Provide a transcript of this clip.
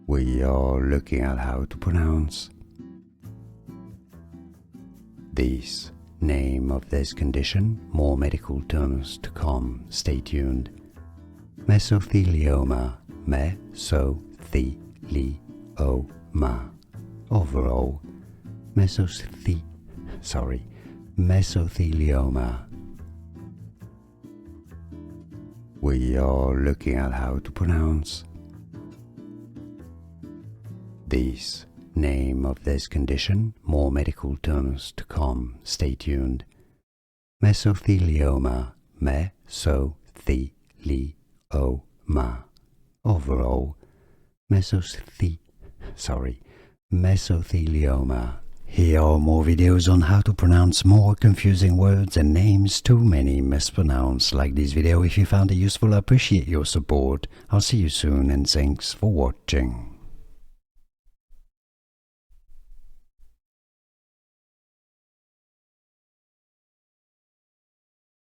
We are looking at how to pronounce this name of this condition, more medical terms to come, stay tuned. Mesothelioma, mesothelioma. Overall, mesothelioma. We are looking at how to pronounce this name of this condition, more medical terms to come, stay tuned. Mesothelioma, mesothelioma. Overall, mesothelioma. Here are more videos on how to pronounce more confusing words and names too many mispronounced. Like this video if you found it useful. I appreciate your support. I'll see you soon and thanks for watching.